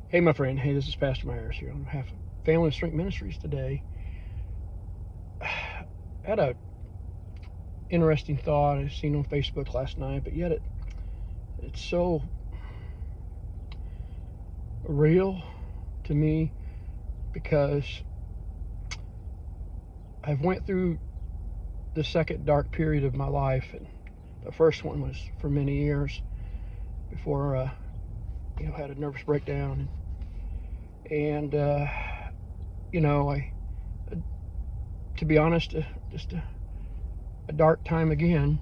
Hey, my friend. Hey, this is Pastor Myers here on behalf of Family Strength Ministries today. I had a interesting thought I seen on Facebook last night, but yet it's so real to me because I've went through the second dark period of my life, and the first one was for many years before I had a nervous breakdown, and I, to be honest, just a dark time again,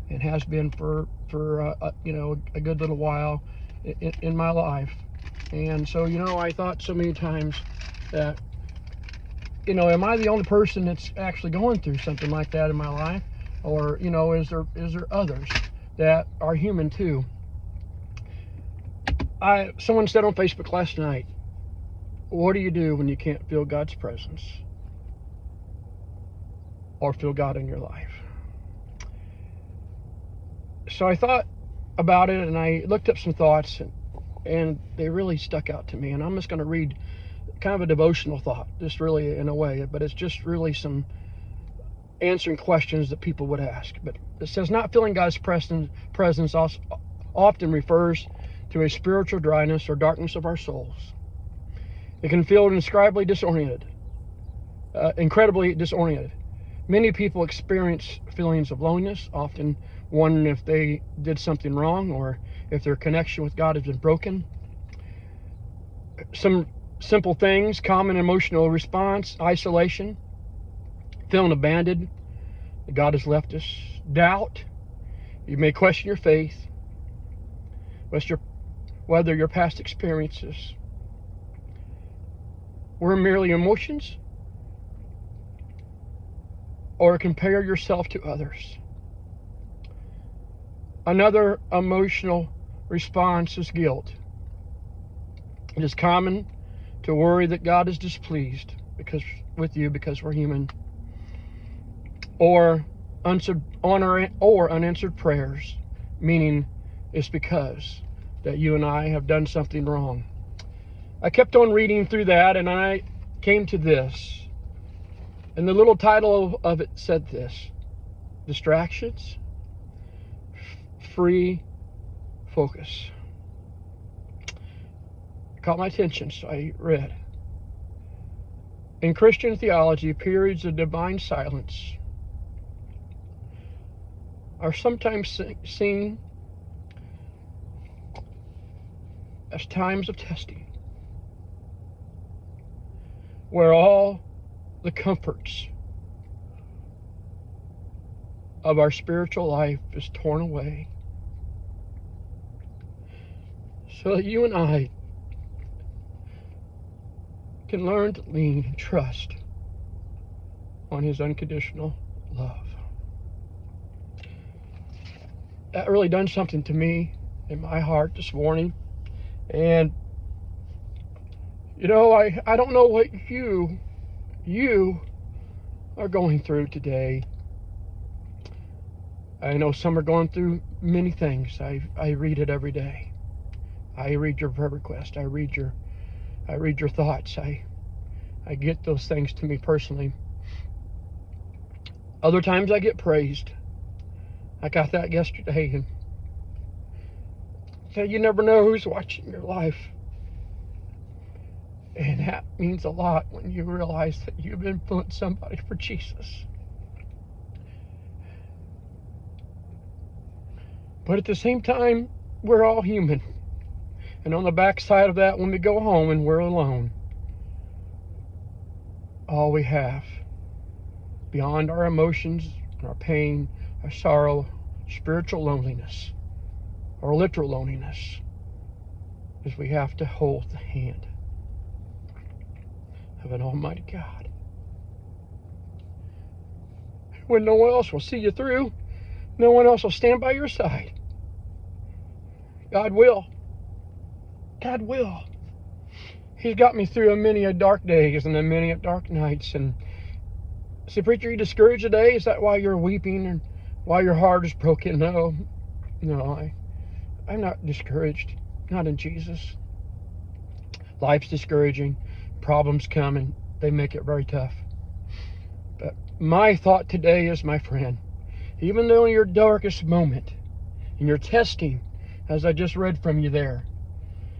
and has been for a good little while in my life. And so I thought so many times that am I the only person that's actually going through something like that in my life, or is there others that are human too? Someone said on Facebook last night, what do you do when you can't feel God's presence or feel God in your life? So I thought about it, and I looked up some thoughts, and they really stuck out to me. And I'm just going to read kind of a devotional thought, just really in a way, but it's just really some answering questions that people would ask. But it says, not feeling God's presence often refers to a spiritual dryness or darkness of our souls. It can feel incredibly disoriented. Many people experience feelings of loneliness, often wondering if they did something wrong or if their connection with God has been broken. Some simple things: common emotional response, isolation, feeling abandoned, that God has left us, doubt. You may question your faith, whether your past experiences were merely emotions, or compare yourself to others. Another emotional response is guilt. It is common to worry that God is displeased with you because we're human, or unanswered prayers, meaning it's because that you and I have done something wrong. I kept on reading through that, and I came to this. And the little title of it said this: Distractions, Free Focus. It caught my attention, so I read. In Christian theology, periods of divine silence are sometimes seen as times of testing, where all the comforts of our spiritual life is torn away, so that you and I can learn to lean and trust on His unconditional love. That really done something to me in my heart this morning. And I don't know what you are going through today. I know some are going through many things. I read it every day. I read your prayer request. I read your thoughts. I get those things to me personally. Other times I get praised. I got that yesterday, and you never know who's watching your life. And that means a lot when you realize that you've influenced somebody for Jesus. But at the same time, we're all human. And on the backside of that, when we go home and we're alone, all we have, beyond our emotions, our pain, our sorrow, spiritual loneliness, or literal loneliness, is we have to hold the hand of an almighty God. When no one else will see you through, no one else will stand by your side, God will. God will. He's got me through many a dark days and many a dark nights. And say, preacher, you discouraged today? Is that why you're weeping and why your heart is broken? No, I'm not discouraged. Not in Jesus. life's discouraging, problems come, and they make it very tough. But my thought today is, my friend, even though in your darkest moment, in your testing, as I just read from you there,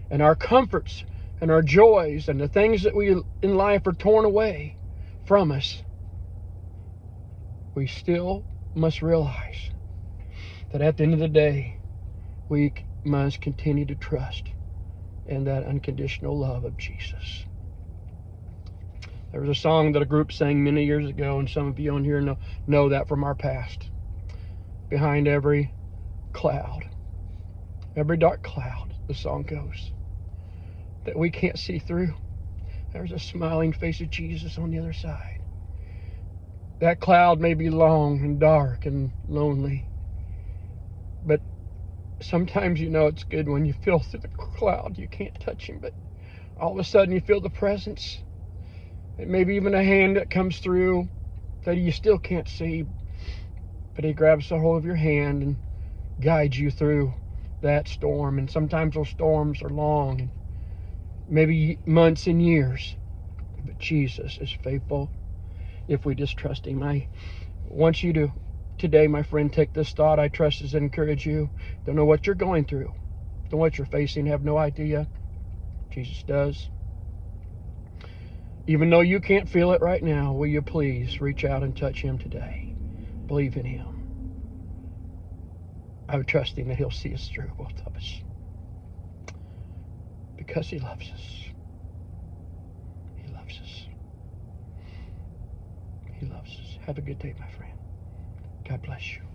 and our comforts and our joys and the things that we in life are torn away from us, we still must realize that at the end of the day, we must continue to trust in that unconditional love of Jesus. There was a song that a group sang many years ago, and some of you on here know that from our past. Behind every cloud, every dark cloud, the song goes, that we can't see through, there's a smiling face of Jesus on the other side. That cloud may be long and dark and lonely, but sometimes it's good when you feel through the cloud. You can't touch him, but all of a sudden you feel the presence, and maybe even a hand that comes through that you still can't see, but he grabs a hold of your hand and guides you through that storm. And sometimes those storms are long, and maybe months and years, but Jesus is faithful if we just trust him. I want you to today, my friend, take this thought. I trust does encourage you. Don't know what you're going through, don't know what you're facing, have no idea. Jesus does. Even though you can't feel it right now, will you please reach out and touch him today? Believe in him. I'm trusting that he'll see us through, both of us, because he loves us. He loves us. He loves us. Have a good day, my friend. God bless you.